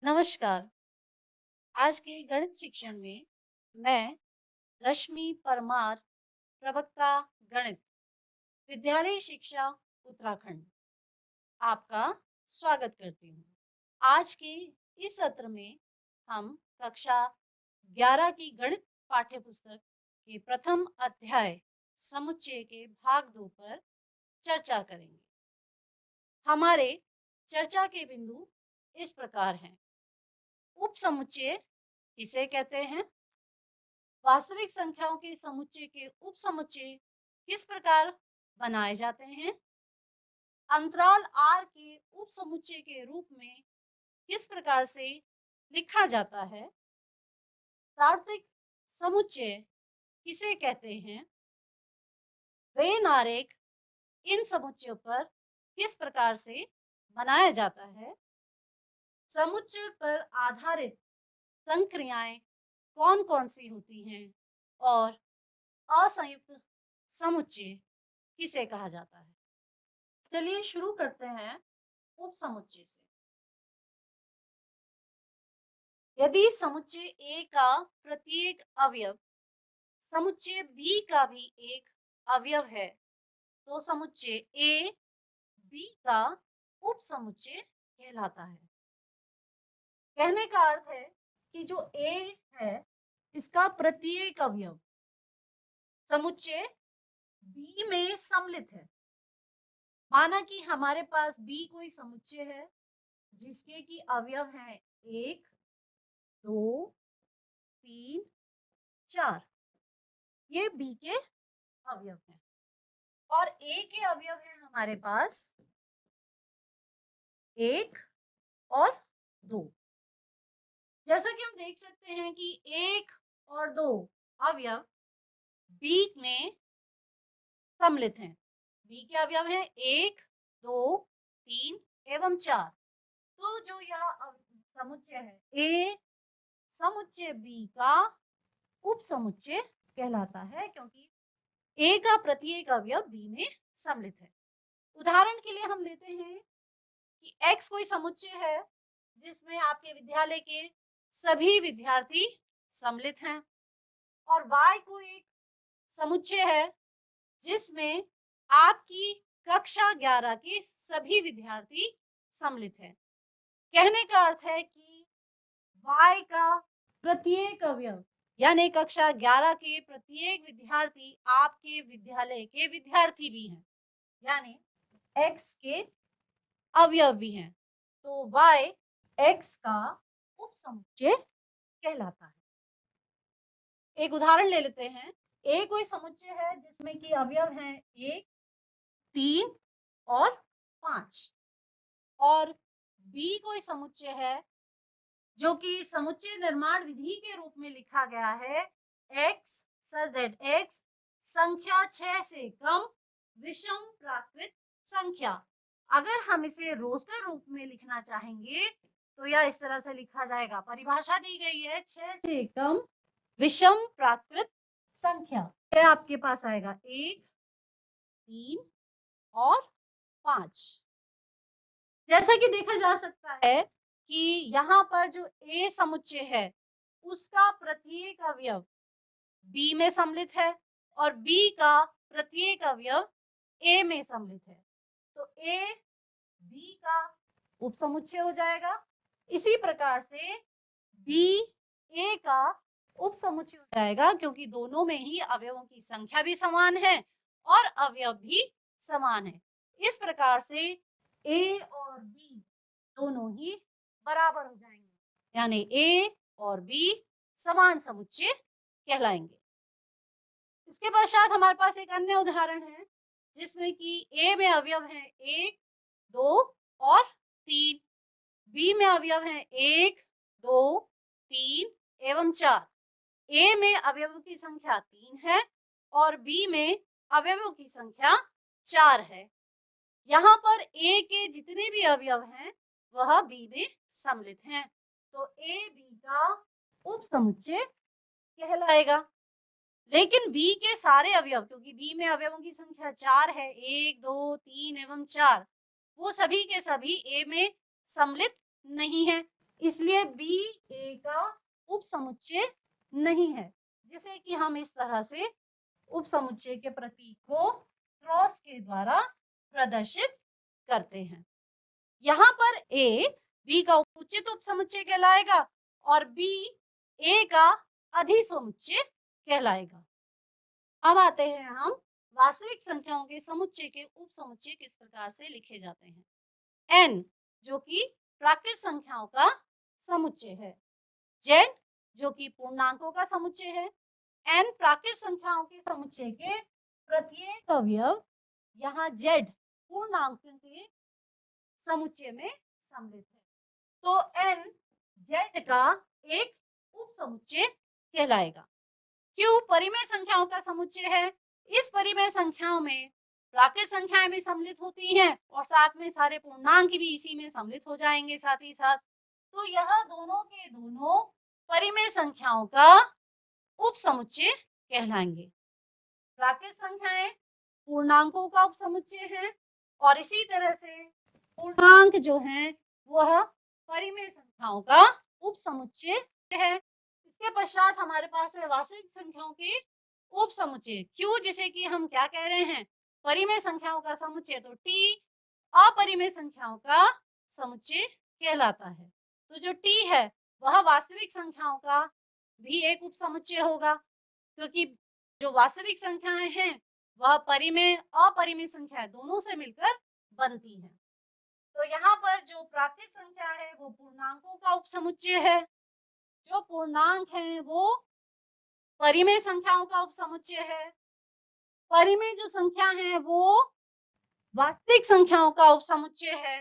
नमस्कार। आज के गणित शिक्षण में मैं रश्मि परमार, प्रवक्ता गणित, विद्यालय शिक्षा उत्तराखंड, आपका स्वागत करती हूँ। आज के इस सत्र में हम कक्षा 11 की गणित पाठ्य पुस्तक के प्रथम अध्याय समुच्चय के भाग 2 पर चर्चा करेंगे। हमारे चर्चा के बिंदु इस प्रकार हैं। उपसमुच्चय किसे कहते हैं? वास्तविक संख्याओं के समुच्चय के उपसमुच्चय किस प्रकार बनाए जाते हैं? अंतराल r के उपसमुच्चय के रूप में किस प्रकार से लिखा जाता है? प्राकृतिक समुच्चय किसे कहते हैं? वेन आरेख इन समुच्चयों पर किस प्रकार से बनाया जाता है? समुच्चय पर आधारित संक्रियाएं कौन-कौन सी होती हैं और असंयुक्त समुच्चय किसे कहा जाता है? चलिए शुरू करते हैं उपसमुच्चय से। यदि समुच्चय A का प्रत्येक अवयव समुच्चय B का भी एक अवयव है, तो समुच्चय A B का उपसमुच्चय कहलाता है। कहने का अर्थ है कि जो A है, इसका प्रत्येक अवयव समुच्चय B में सम्मिलित है। माना कि हमारे पास B कोई समुच्चय है जिसके की अवयव हैं 1, 2, 3, 4। ये B के अवयव हैं और A के अवयव हैं हमारे पास 1 और 2। जैसा कि हम देख सकते हैं कि 1 और 2 अवयव B में सम्मिलित हैं। B के अवयव हैं 1, 2, 3 एवं 4। तो जो यह समुच्चय है A समुच्चय B का उपसमुच्चय कहलाता है, क्योंकि A का प्रत्येक अवयव B में सम्मिलित है। उदाहरण के लिए हम लेते हैं कि X कोई समुच्चय है जिसमें आपके विद्यालय के सभी विद्यार्थी सम्मिलित हैं और Y कोई एक समुच्चय है जिसमें आपकी कक्षा 11 के सभी विद्यार्थी सम्मिलित हैं। कहने का अर्थ है कि Y का प्रत्येक अवयव यानी कक्षा 11 के प्रत्येक विद्यार्थी आपके विद्यालय के विद्यार्थी भी हैं, यानी X के अवयव भी हैं। तो Y X का उपसमुच्चय कहलाता है। एक उदाहरण ले लेते हैं। A कोई समुच्चय है जिसमें कि अवयव हैं 1, 3 और 5 और B कोई समुच्चय है जो कि समुच्चय निर्माण विधि के रूप में लिखा गया है x such that x संख्या 6 से कम विषम प्राकृत संख्या। अगर हम इसे रोस्टर रूप में लिखना चाहेंगे तो यह इस तरह से लिखा जाएगा। परिभाषा दी गई है 6 से कम विषम प्राकृत संख्या। यह आपके पास आएगा 1, 3 और 5। जैसा कि देखा जा सकता है कि यहाँ पर जो A समुच्चय है उसका प्रत्येक अवयव B में सम्मिलित है और B का प्रत्येक अवयव A में सम्मिलित है, तो A B का उपसमुच्चय हो जाएगा। इसी प्रकार से B A का उपसमुच्चय हो जाएगा, क्योंकि दोनों में ही अवयवों की संख्या भी समान है और अवयव भी समान है। इस प्रकार से A और B दोनों ही बराबर हो जाएंगे, यानी A और B समान समुच्चय कहलाएंगे। इसके पश्चात हमारे पास एक अन्य उदाहरण है जिसमें कि A में अवयव हैं 1, 2 और 3, B में अवयव हैं 1, 2, 3 एवं 4। A में अवयवों की संख्या 3 है और B में अवयवों की संख्या 4 है। यहाँ पर A के जितने भी अवयव हैं वह B में सम्मिलित हैं, तो A B का उपसमुच्चय कहलाएगा। लेकिन B के सारे अवयव, क्योंकि B में अवयवों की संख्या 4 है, 1, 2, 3 एवं 4, वो सभी के सभी A में सम्मिलित नहीं है। इसलिए बी ए का उपसमुच्चय नहीं है, जिसे कि हम इस तरह से उपसमुच्चय के प्रतीक को क्रॉस के द्वारा प्रदर्शित करते हैं। यहाँ पर ए बी का उचित उपसमुच्चय कहलाएगा और बी ए का अधिसमुच्चय कहलाएगा। अब आते हैं हम वास्तविक संख्याओं के समुच्चय के उपसमुच्चय किस प्रकार से लिखे जाते हैं। एन जो कि प्राकृत संख्याओं का समुच्चय है, जेड जो कि पूर्णांकों का समुच्चय है। एन प्राकृत संख्याओं के समुच्चय के प्रत्येक अवयव यहाँ जेड पूर्णांकों के समुच्चय में सम्मिलित है, तो एन जेड का एक उपसमुच्चय कहलाएगा। क्यू परिमेय संख्याओं का समुच्चय है। इस परिमेय संख्याओं में प्राकृत संख्याएं भी सम्मिलित होती हैं और साथ में सारे पूर्णांक भी इसी में सम्मिलित हो जाएंगे साथ ही साथ। तो यह दोनों के दोनों परिमेय संख्याओं का उपसमुच्चय कहलाएंगे। प्राकृत संख्याएं पूर्णांकों का उपसमुच्चय है और इसी तरह से पूर्णांक जो हैं वह परिमेय संख्याओं का उपसमुच्चय है। इसके पश्चात हमारे पास है वास्तविक संख्याओं के उपसमुच्चय क्यू, जिसे कि हम क्या कह रहे हैं, परिमेय संख्याओं का समुच्चय। तो टी अपरिमेय संख्याओं का समुच्चय कहलाता है। तो जो टी है वह वास्तविक संख्याओं का भी एक उपसमुच्चय होगा, क्योंकि जो वास्तविक संख्याएं हैं वह परिमेय अपरिमेय संख्या दोनों से मिलकर बनती हैं। तो यहाँ पर जो प्राकृत संख्या है वो पूर्णांकों का उपसमुच्चय है, जो पूर्णांक हैं वो परिमेय संख्याओं का उपसमुच्चय है, परिमेय जो संख्या है वो वास्तविक संख्याओं का उपसमुच्चय है।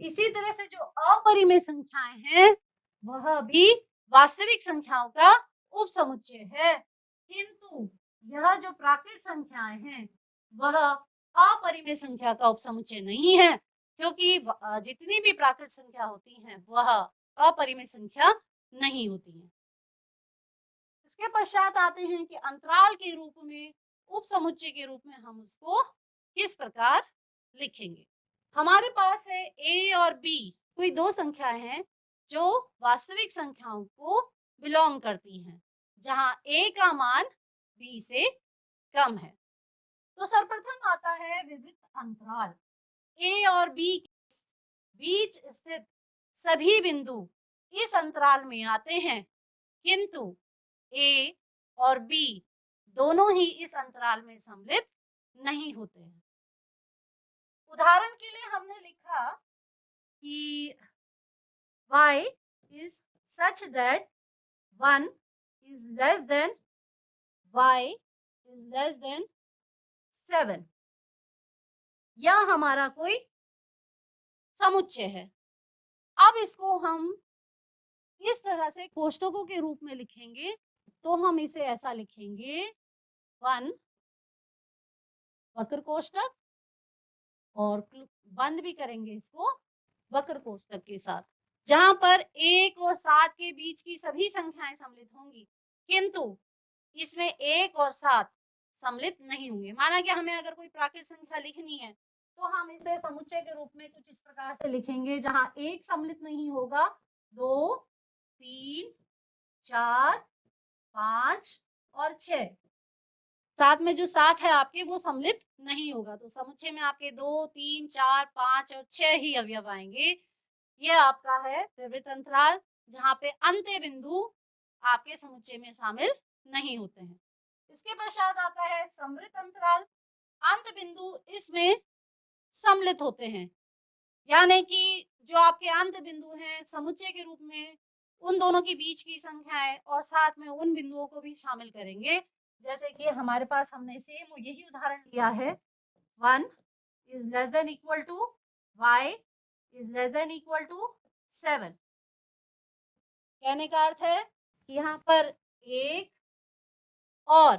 इसी तरह से जो अपरिमेय संख्याएं हैं वह भी वास्तविक संख्याओं का उपसमुच्चय है, किंतु यह जो प्राकृत संख्याएं हैं वह अपरिमेय संख्या का उपसमुच्चय नहीं है, क्योंकि जितनी भी प्राकृत संख्या होती हैं वह अपरिमेय संख्या नहीं होती है। इसके पश्चात आते हैं कि अंतराल के रूप में उपसमुच्चय के रूप में हम उसको किस प्रकार लिखेंगे। हमारे पास है ए और बी, कोई दो संख्याएं हैं जो वास्तविक संख्याओं को बिलोंग करती हैं, जहां ए का मान बी से कम है। तो सर्वप्रथम आता है विवृत अंतराल। ए और बी के बीच स्थित सभी बिंदु इस अंतराल में आते हैं, किंतु ए और बी दोनों ही इस अंतराल में सम्मिलित नहीं होते हैं। उदाहरण के लिए हमने लिखा कि y is such that 1 is less than y is less than 7। यह हमारा कोई समुच्चय है। अब इसको हम इस तरह से कोष्ठकों के रूप में लिखेंगे, तो हम इसे ऐसा लिखेंगे 1 वक्र कोष्ठक और बंद भी करेंगे इसको वक्र कोष्ठक के साथ, जहां पर 1 और 7 के बीच की सभी संख्याएं सम्मिलित होंगी, किंतु इसमें 1 और 7 सम्मिलित नहीं होंगे। माना कि हमें अगर कोई प्राकृत संख्या लिखनी है तो हम इसे समुच्चय के रूप में कुछ इस प्रकार से लिखेंगे, जहां 1 सम्मिलित नहीं होगा, 2, 3, 4, 5 और 6। साथ में जो 7 है आपके वो सम्मिलित नहीं होगा, तो समुच्चय में आपके 2, 3, 4, 5 और 6 ही अवयव आएंगे। ये आपका है विवृत अंतराल, जहाँ पे अंत्य बिंदु आपके समुच्चय में शामिल नहीं होते हैं। इसके पश्चात आता है समृत अंतराल। अंत बिंदु इसमें सम्मिलित होते हैं, यानी कि जो आपके अंत बिंदु हैं समुच्चय के रूप में उन दोनों के बीच की संख्याएं और साथ में उन बिंदुओं को भी शामिल करेंगे। जैसे कि हमारे पास हमने सेम यही उदाहरण लिया है, 1 is less than equal to y is less than equal to 7। कहने का अर्थ है कि यहाँ पर 1 और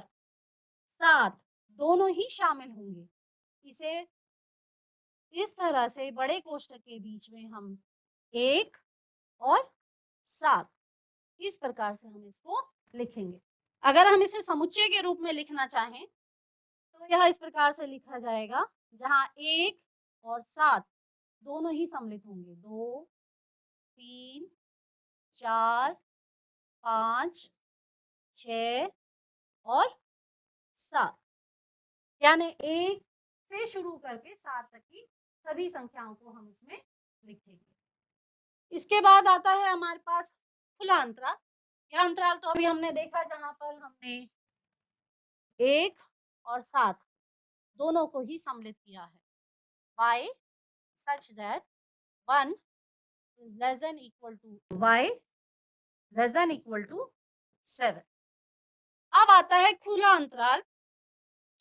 7 दोनों ही शामिल होंगे। इसे इस तरह से बड़े कोष्ठक के बीच में हम 1 और 7 इस प्रकार से हम इसको लिखेंगे। अगर हम इसे समुच्चय के रूप में लिखना चाहें तो यह इस प्रकार से लिखा जाएगा, जहां 1 और 7 दोनों ही सम्मिलित होंगे, 2, 3, 4, 5, 6 और 7, यानी 1 से शुरू करके 7 तक की सभी संख्याओं को हम इसमें लिखेंगे। इसके बाद आता है हमारे पास खुला अंतराल। यह अंतराल तो अभी हमने देखा जहां पर हमने 1 और 7 दोनों को ही सम्मिलित किया है। y such that 1 is less than equal to y less than equal to 7। अब आता है खुला अंतराल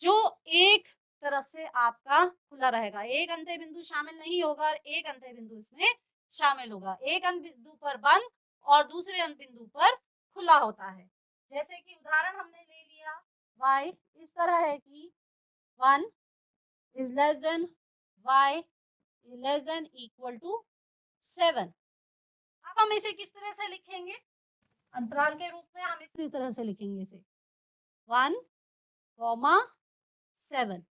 जो एक तरफ से आपका खुला रहेगा, एक अंत्य बिंदु शामिल नहीं होगा और एक अंत्य बिंदु इसमें शामिल होगा। एक अंत बिंदु पर बंद और दूसरे अंत बिंदु पर खुला होता है। जैसे कि उदाहरण हमने ले लिया, y इस तरह है कि 1 is less than y less than equal to 7। अब हम इसे किस तरह से लिखेंगे? अंतराल के रूप में हम इसी तरह से लिखेंगे इसे 1, 7,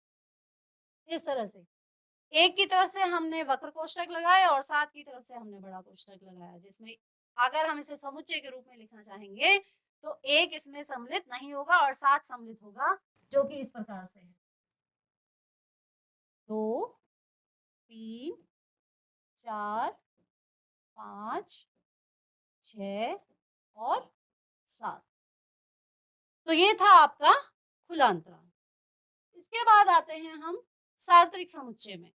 इस तरह से। एक की तरफ से हमने वक्र कोष्ठक लगाया और 7 की तरफ से हमने बड़ा कोष्ठक लगाया, जिसमें अगर हम इसे समुच्चय के रूप में लिखना चाहेंगे तो 1 इसमें सम्मिलित नहीं होगा और 7 सम्मिलित होगा, जो कि इस प्रकार से है 2, 3, 4, 5, 6 और 7। तो ये था आपका खुला अंतराल। इसके बाद आते हैं हम सार्वत्रिक समुच्चय में।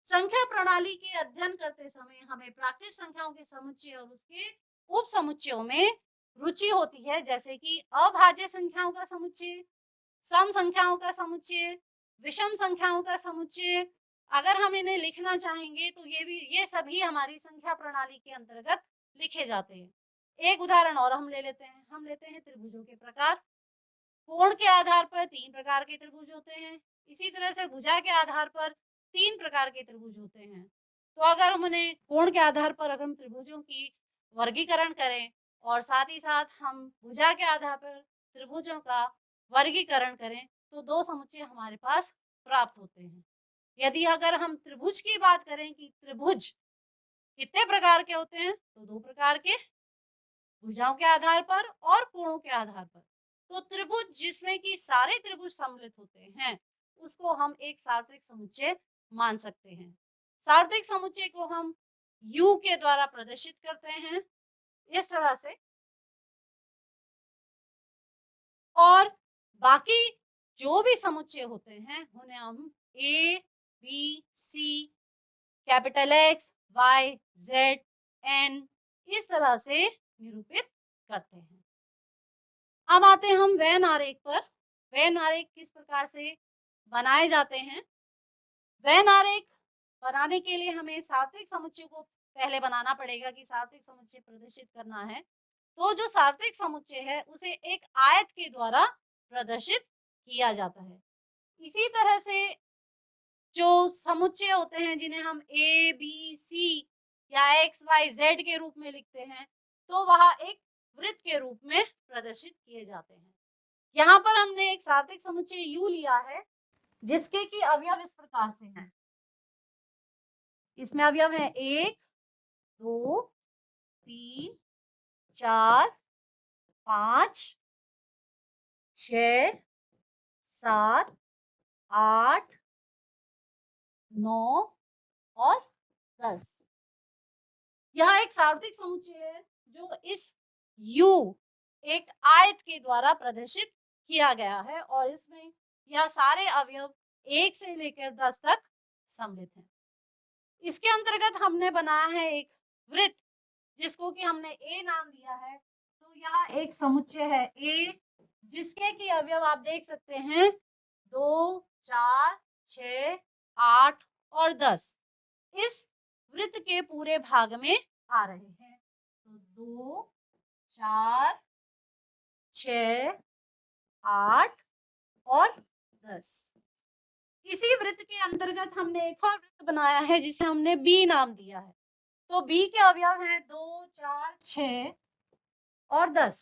संख्या प्रणाली के अध्ययन करते समय हमें प्राकृत संख्याओं के समुच्चय और उसके उप समुच्चयों में रुचि होती है, जैसे कि अभाज्य संख्याओं का समुच्चय, सम संख्याओं का समुच्चय, विषम संख्याओं का समुच्चय। अगर हम इन्हें लिखना चाहेंगे तो ये सभी हमारी संख्या प्रणाली के अंतर्गत लिखे जाते हैं। एक उदाहरण और हम लेते हैं त्रिभुजों के प्रकार। कोण के आधार पर 3 प्रकार के त्रिभुज होते हैं। इसी तरह से भुजा के आधार पर 3 प्रकार के त्रिभुज होते हैं। तो अगर हम उन्हें कोण के आधार पर अगर हम त्रिभुजों की वर्गीकरण करें और साथ ही साथ हम भुजा के आधार पर त्रिभुजों का वर्गीकरण करें तो 2 समुच्चय हमारे पास प्राप्त होते हैं। यदि अगर हम त्रिभुज की बात करें कि त्रिभुज कितने प्रकार के होते हैं, तो 2 प्रकार के, भुजाओं के आधार पर और कोणों के आधार पर। तो त्रिभुज जिसमें कि सारे त्रिभुज सम्मिलित होते हैं उसको हम एक सार्वत्रिक समुच्चय मान सकते हैं। सार्वत्रिक समुच्चय को हम U के द्वारा प्रदर्शित करते हैं इस तरह से, और बाकी जो भी समुच्चय होते हैं उन्हें हम A, B, C, capital X, Y, Z, N इस तरह से निरूपित करते हैं। अब आते हैं हम वेन आरेख पर। वेन आरेख किस प्रकार से बनाए जाते हैं? वेन आरेख बनाने के लिए हमें सार्वत्रिक समुच्चय को पहले बनाना पड़ेगा कि सार्वत्रिक समुच्चय प्रदर्शित करना है। तो जो सार्वत्रिक समुच्चय है उसे एक आयत के द्वारा प्रदर्शित किया जाता है। इसी तरह से जो समुच्चय होते हैं जिन्हें हम A, B, C या X, Y, Z के रूप में लिखते हैं, तो वह एक वृत्त के रूप में प्रदर्शित किए जाते हैं। यहाँ पर हमने एक सार्वत्रिक समुच्चय U लिया है जिसके कि अवयव इस प्रकार से हैं। इसमें अवयव है 1, 2, 3, 4, 5, 6, 7, 8, 9 और 10। यह एक सार्वत्रिक समुच्चय है जो इस U एक आयत के द्वारा प्रदर्शित किया गया है और इसमें यह सारे अवयव 1 से लेकर 10 तक सम्मिलित हैं। इसके अंतर्गत हमने बनाया है एक वृत्त जिसको कि हमने A नाम दिया है। तो यह एक समुच्चय है A जिसके कि अवयव आप देख सकते हैं 2, 4, 6, 8 और 10 इस वृत्त के पूरे भाग में आ रहे हैं। तो 2, 4, 6, 8 और 10। इसी वृत्त के अंतर्गत हमने एक और वृत्त बनाया है जिसे हमने B नाम दिया है। तो B के अवयव हैं 2, 4, 6 और 10।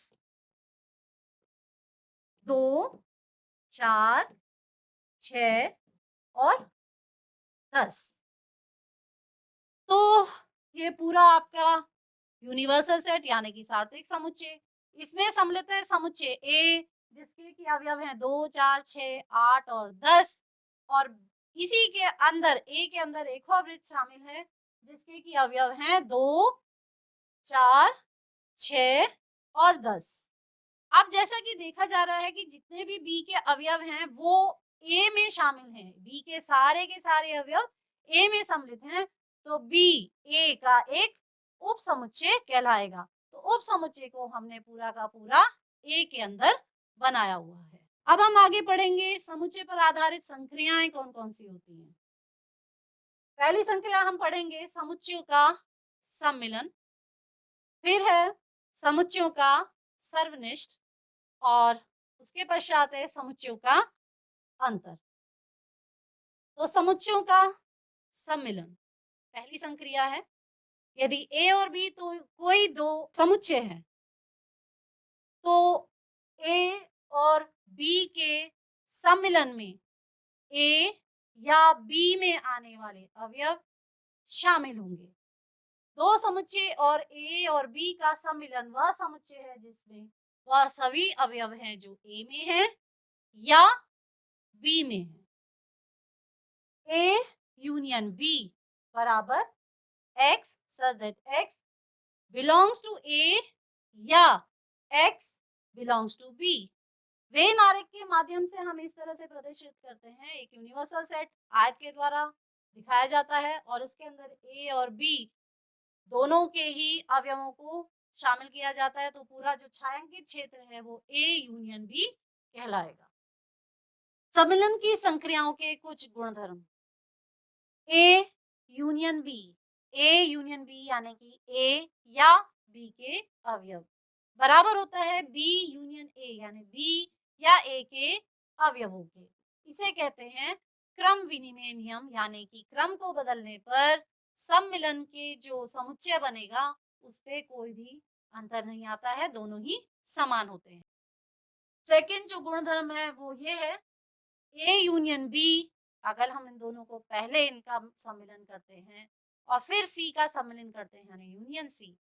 2, 4, 6 और 10। तो ये पूरा आपका यूनिवर्सल सेट यानी कि सार्थक समुच्चय। इसमें सम्मिलित है समुच्चय ए जिसके कि अवयव हैं 2, 4, 6, 8 और 10 और इसी के अंदर ए के अंदर एक और वृत्त शामिल है जिसके कि अवयव हैं 2, 4, 6 और 10। अब जैसा कि देखा जा रहा है कि जितने भी बी के अवयव हैं वो ए में शामिल हैं, बी के सारे अवयव ए में सम्मिलित हैं, तो बी ए का एक उप समुच्चय कहलाएगा। तो उप समुच्चय को हमने पूरा का पूरा ए के अंदर बनाया हुआ है। अब हम आगे पढ़ेंगे समुच्चय पर आधारित संक्रियाएं कौन कौन सी होती हैं। पहली संक्रिया हम पढ़ेंगे समुच्चयों का सम्मिलन, फिर है समुच्चयों का सर्वनिष्ठ और उसके पश्चात है समुच्चयों का अंतर। तो समुच्चयों का सम्मिलन पहली संक्रिया है। यदि ए और बी तो कोई दो समुच्चय है तो ए और बी के सम्मिलन में ए या बी में आने वाले अवयव शामिल होंगे। दो समुच्चय और ए और बी का सम्मिलन वह समुच्चय है जिसमें वह सभी अवयव हैं जो ए में है या बी में है। A यूनियन B बराबर X such that X belongs to A या X belongs to B। When आरेख के माध्यम से हम इस तरह से प्रदर्शित करते हैं। एक यूनिवर्सल सेट आयत के द्वारा दिखाया जाता है और उसके अंदर A और B दोनों के ही अवयवों को शामिल किया जाता है, तो पूरा जो छायांकित क्षेत्र है वो A यूनियन B कहलाएगा। सम्मिलन की संक्रियाओं के कुछ गुणधर्म। A union B, A union B यानी कि ए या बी के अवयव बराबर होता है बी यूनियन ए यानी बी या ए के अवयवों के। इसे कहते हैं क्रम विनिमय नियम, यानी कि क्रम को बदलने पर सम्मिलन के जो समुच्चय बनेगा उस पे कोई भी अंतर नहीं आता है, दोनों ही समान होते हैं। सेकंड जो गुणधर्म है वो ये है ए यूनियन बी, अगर हम इन दोनों को पहले इनका सम्मिलन करते हैं और फिर सी का सम्मिलन करते हैं यानी यूनियन सी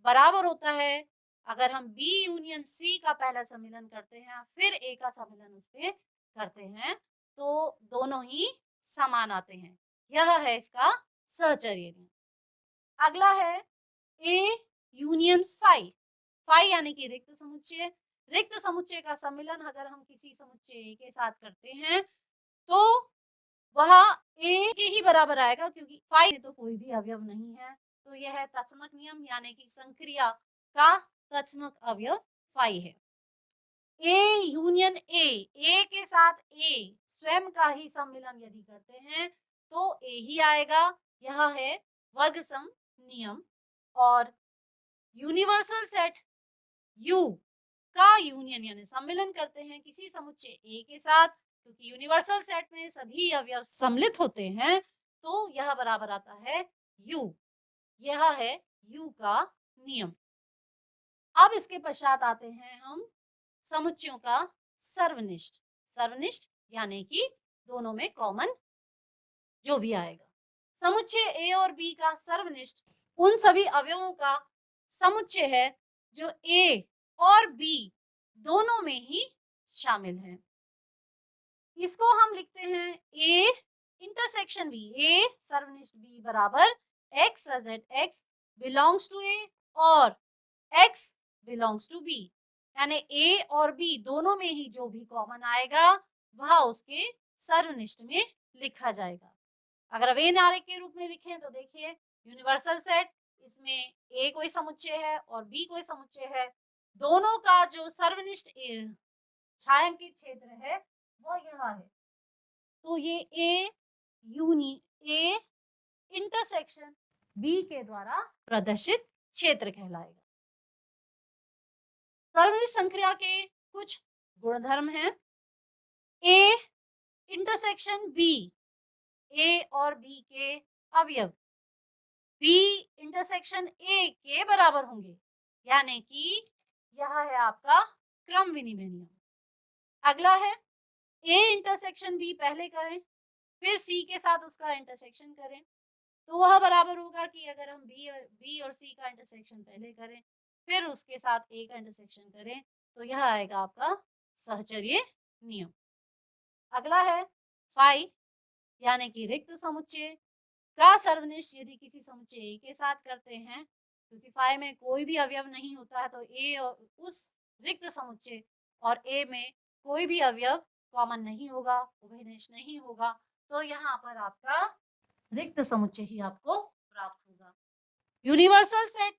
बराबर होता है अगर हम बी यूनियन सी का पहला सम्मिलन करते हैं फिर ए का सम्मिलन उस पे करते हैं तो दोनों ही समान आते हैं। यह है इसका सहचर्य नियम। अगला है ए यूनियन फाई, फाई यानी कि रिक्त समुच्चय। रिक्त समुच्चय का सम्मिलन अगर हम किसी समुच्चय के साथ करते हैं तो वह ए के ही बराबर आएगा क्योंकि फाई में तो कोई भी अवयव नहीं है, तो यह है तत्समक नियम यानी कि संक्रिया का तत्समक अवयव फाई है। ए यूनियन ए के साथ ए स्वयं का ही सम्मिलन यदि करते हैं तो ए ही आएगा, यह है वर्गसम नियम। और यूनिवर्सल सेट यू का यूनियन यानी सम्मिलन करते हैं किसी समुच्चय ए के साथ, क्योंकि यूनिवर्सल सेट में सभी अवयव सम्मिलित होते हैं तो यह बराबर आता है यू, यह है यू का नियम। अब इसके पश्चात आते हैं हम समुच्चयों का सर्वनिष्ठ। सर्वनिष्ठ यानी कि दोनों में कॉमन जो भी आएगा। समुच्चय ए और बी का सर्वनिष्ठ उन सभी अवयवों का समुच्चय है जो ए और बी दोनों में ही शामिल है। इसको हम लिखते हैं ए इंटरसेक्शन बी, ए सर्वनिष्ठ बी बराबर X such that X belongs to A और एक्स बिलोंग्स टू बी, यानी ए और बी दोनों में ही जो भी कॉमन आएगा वह उसके सर्वनिष्ठ में लिखा जाएगा। अगर वेन आरेख के रूप में लिखें तो देखिए यूनिवर्सल सेट, इसमें ए कोई समुच्चय है और बी कोई समुच्चय है, दोनों का जो सर्वनिष्ठ छायांकित क्षेत्र है वो यहाँ है, तो ये ए इंटरसेक्शन बी के द्वारा प्रदर्शित क्षेत्र कहलाएगा। सर्वनिष्ठ संक्रिया के कुछ गुणधर्म हैं। ए इंटरसेक्शन बी, ए और बी के अवयव बी इंटरसेक्शन ए के बराबर होंगे, यानी कि यह है आपका क्रम विनिमय नियम। अगला है ए इंटरसेक्शन बी पहले करें फिर सी के साथ उसका इंटरसेक्शन करें, तो वह बराबर होगा कि अगर हम बी और सी का इंटरसेक्शन पहले करें, फिर उसके साथ ए का इंटरसेक्शन करें, तो यह आएगा आपका सहचर्य नियम। अगला है फाई, यानी कि रिक्त समुच्चय का सर्वनिष्ठ यदि किसी समुच्चय ए के साथ करते हैं, क्योंकि फाई में कोई भी अवयव नहीं होता है, तो ए और उस रिक्त समुच्चय और ए में कोई भी अवयव कॉमन नहीं होगा, उभयनिष्ठ नहीं होगा, तो यहाँ पर आपका रिक्त समुच्चय ही आपको प्राप्त होगा। यूनिवर्सल सेट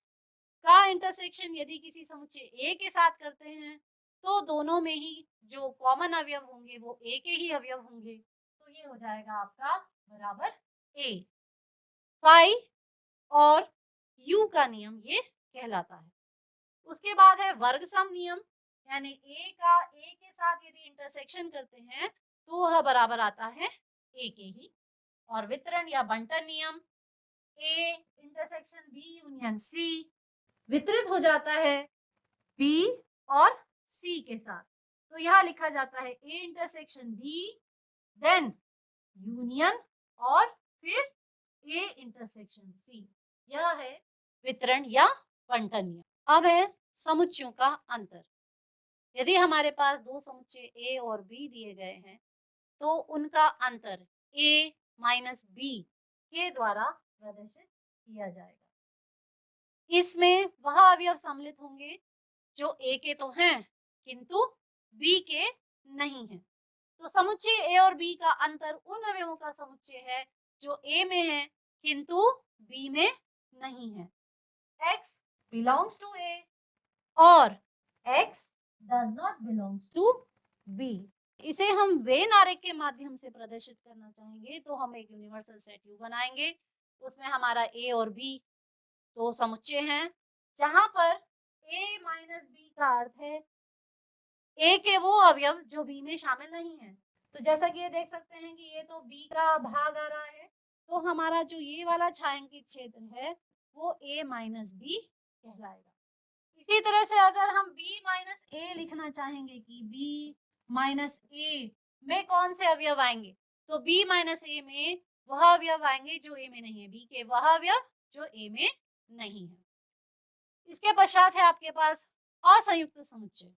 का इंटरसेक्शन यदि किसी समुच्चय ए के साथ करते हैं, तो दोनों में ही जो कॉमन अवयव होंगे वो ए के ही अवयव होंगे, तो ये हो जाएगा आपका बराबर ए। फाई और यू का नियम ये कहलाता है। उसके बाद है वर्ग सम नियम, यानी ए का ए के साथ यदि इंटरसेक्शन करते हैं तो वह बराबर आता है ए के ही। और वितरण या बंटन नियम, A intersection B union C वितरित हो जाता है बी और सी के साथ, तो यहाँ लिखा जाता है A intersection B then union और फिर ए इंटरसेक्शन सी। यह है वितरण या बंटन नियम। अब है समुच्चयों का अंतर। यदि हमारे पास दो समुच्चय ए और बी दिए गए हैं, तो उनका अंतर ए माइनस बी के द्वारा प्रदर्शित किया जाएगा। इसमें वह अवयव सम्मिलित होंगे जो ए के तो हैं किंतु बी के नहीं हैं। तो समुच्चय ए और बी का अंतर उन अवयवों का समुच्चय है जो ए में है किंतु बी में नहीं है। x belongs to A और x does not belongs to B। इसे हम वेन आरेख के माध्यम से प्रदर्शित करना चाहेंगे, तो हम एक यूनिवर्सल सेट U बनाएंगे। उसमें हमारा A और B दो समुच्चय हैं, जहां पर A माइनस B का अर्थ है A के वो अवयव जो B में शामिल नहीं है। तो जैसा कि ये देख सकते हैं कि ये तो B का भाग आ रहा है, तो हमारा जो ये वाला छायांकित क्षेत्र है वो A माइनस B कहलाएगा। इसी तरह से अगर हम B माइनस A लिखना चाहेंगे कि B माइनस A में कौन से अवयव आएंगे, तो B माइनस A में वह अवयव आएंगे जो A में नहीं है, B के वह अवयव जो A में नहीं है। इसके पश्चात है आपके पास असंयुक्त समुच्चय।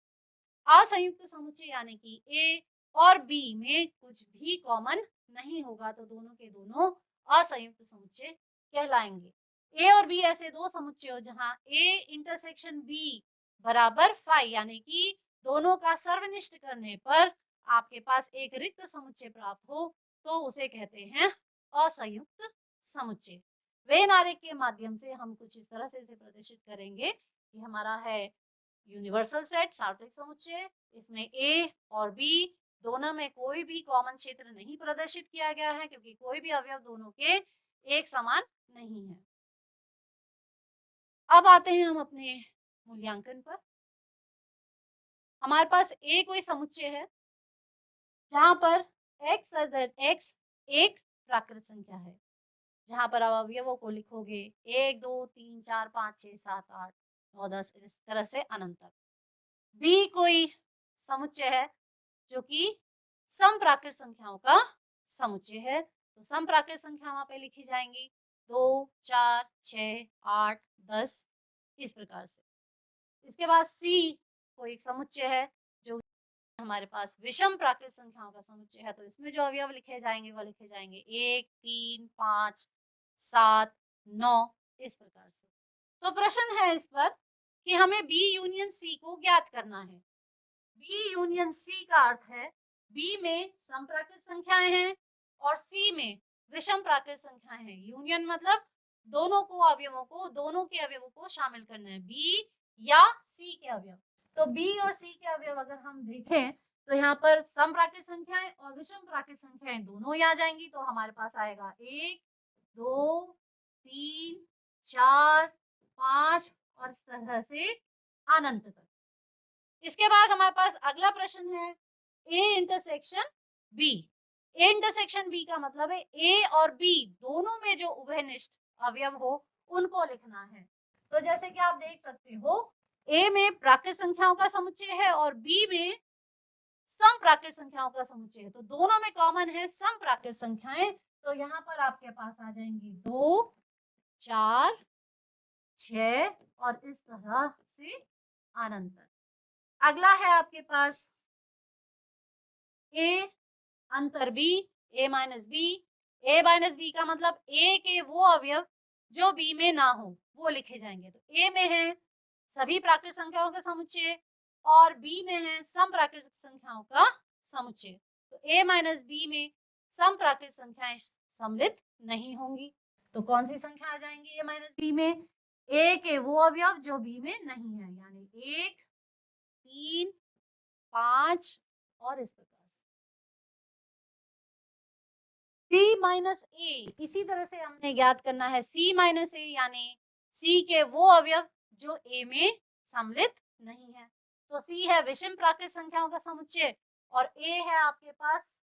असंयुक्त समुच्चय यानी कि A और B में कुछ भी कॉमन नहीं होगा, तो दोनों के दोनों असंयुक्त समुच्चय कहलाएंगे। A और B ऐसे दो समुच्चय हो जहां A इंटरसेक्शन B बराबर फाई, यानी कि दोनों का सर्वनिष्ठ करने पर आपके पास एक रिक्त समुच्चय प्राप्त हो, तो उसे कहते हैं असंयुक्त समुच्चय। वेन आरेख के माध्यम से हम कुछ इस तरह से इसे प्रदर्शित करेंगे कि हमारा है यूनिवर्सल सेट सार्थक समुच्चय, इसमें A और B दोनों में कोई भी कॉमन क्षेत्र नहीं प्रदर्शित किया गया है, क्योंकि कोई भी अवयव दोनों के एक समान नहीं है। अब आते हैं हम अपने मूल्यांकन पर। हमारे पास A कोई समुच्चय है जहां पर x x एक प्राकृत संख्या है, जहां पर आप अवयवों को लिखोगे 1 2 3 4 5 6 7 8 9 10 इस तरह से अनंत तक। B कोई समुच्चय है जो कि समप्राकृत संख्याओं का समुच्चय है, तो समप्राकृत संख्या वहां पे लिखी जाएंगी 2 4 6 8 10 इस प्रकार से। इसके बाद C कोई एक समुच्चय है जो हमारे पास विषम प्राकृत संख्याओं का समुच्चय है, तो इसमें जो अवयव लिखे जाएंगे वो लिखे जाएंगे 1 3 5 7 9 इस प्रकार से। तो प्रश्न है इस पर कि हमें B यूनियन C को ज्ञात करना है। B यूनियन C का अर्थ है B में समप्राकृत संख्याएं हैं और C में विषम प्राकृत संख्याएं हैं। यूनियन मतलब दोनों के अवयवों को शामिल करना है, B या C के अवयव। तो B और C के अवयव अगर हम देखें तो यहाँ पर समप्राकृत संख्याएं और विषम प्राकृत संख्याएं दोनों ही आ जाएंगी, तो हमारे पास आएगा 1 2 3 4 5 और इस तरह से अनंत तक। इसके बाद हमारे पास अगला प्रश्न है A intersection B। A intersection B का मतलब है A और B दोनों में जो उभयनिष्ठ अवयव हो उनको लिखना है। तो जैसे कि आप देख सकते हो A में प्राकृत संख्याओं का समुच्चय है और B में समप्राकृत संख्याओं का समुच्चय है, तो दोनों में कॉमन है समप्राकृत संख्याएं, तो यहाँ पर आपके पास आ जाएंगे 2, 4, 6 और इस तरह से अनंत। अगला है आपके पास ए अंतर बी, ए माइनस बी। ए माइनस बी का मतलब ए के वो अवयव जो बी में ना हो वो लिखे जाएंगे। तो ए में है सभी प्राकृतिक संख्याओं का समुच्चय और बी में है सम प्राकृतिक संख्याओं का समुच्चय। तो ए माइनस बी में सम प्राकृतिक संख्याएं सम्मिलित नहीं होंगी। तो कौन सी संख्या आ जाएंगी ए माइनस बी में? ए के वो अवयव जो बी में नहीं है, यानी 1, 3, 5 और इस प्रकार सी माइनस ए। इसी तरह से हमने ज्ञात करना है सी माइनस ए, यानी सी के वो अवयव जो ए में सम्मिलित नहीं है। तो सी है विषम प्राकृतिक संख्याओं का समुच्चय और ए है आपके पास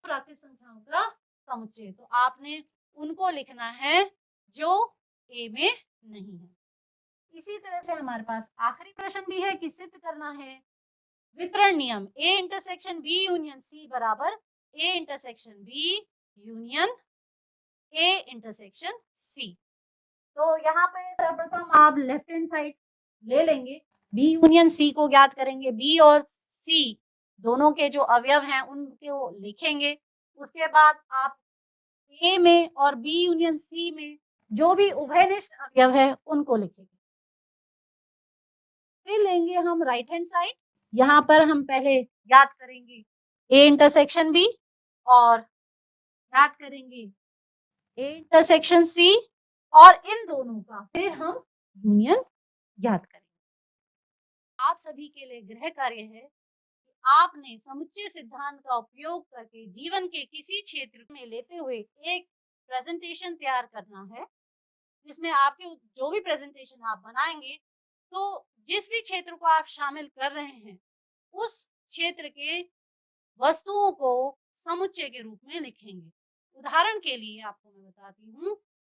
प्राकृतिक संख्याओं का समुच्चय। तो आपने उनको लिखना है जो ए में नहीं है। इसी तरह से हमारे पास आखिरी प्रश्न भी है कि सिद्ध करना है वितरण नियम A intersection B union C बराबर A intersection B union A intersection C. तो यहाँ पे सर्वप्रथम आप लेफ्ट हैंड साइड ले लेंगे, बी यूनियन सी को ज्ञात करेंगे, बी और सी दोनों के जो अवयव हैं उनको लिखेंगे। उसके बाद आप ए में और बी यूनियन सी में जो भी उभयनिष्ठ अवयव है उनको लिखेंगे। फिर लेंगे हम राइट हैंड साइड, यहाँ पर हम पहले ज्ञात करेंगे ए इंटरसेक्शन बी और ज्ञात करेंगे ए इंटरसेक्शन सी और इन दोनों का फिर हम यूनियन ज्ञात करेंगे। आप सभी के लिए गृह कार्य है कि आपने समुच्चय सिद्धांत का उपयोग करके जीवन के किसी क्षेत्र में लेते हुए एक प्रेजेंटेशन तैयार करना है, जिसमें आपके जो भी प्रेजेंटेशन आप बनाएंगे तो जिस भी क्षेत्र को आप शामिल कर रहे हैं उस क्षेत्र के वस्तुओं को समुच्चय के रूप में लिखेंगे। उदाहरण के लिए आपको मैं बताती हूँ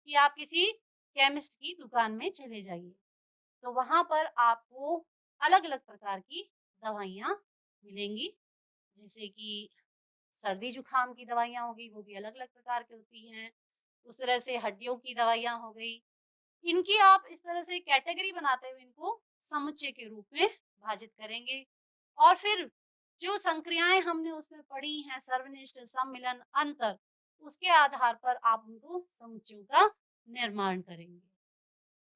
कि आप किसी केमिस्ट की दुकान में चले जाइए, तो वहां पर आपको अलग अलग प्रकार की दवाइयाँ मिलेंगी, जैसे कि सर्दी जुकाम की दवाइयाँ होगी, वो भी अलग अलग प्रकार की होती हैं। उस तरह से हड्डियों की दवाइयाँ हो गई, इनकी आप इस तरह से कैटेगरी बनाते हुए इनको समुच्चय के रूप में विभाजित करेंगे। और फिर जो संक्रियाएं हमने उसमें पढ़ी हैं, सर्वनिष्ठ, सम्मिलन, अंतर, उसके आधार पर आप उनको समुच्चयों का निर्माण करेंगे।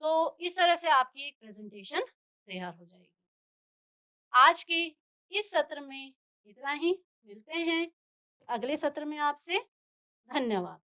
तो इस तरह से आपकी एक प्रेजेंटेशन तैयार हो जाएगी। आज के इस सत्र में इतना ही, मिलते हैं अगले सत्र में आपसे। धन्यवाद।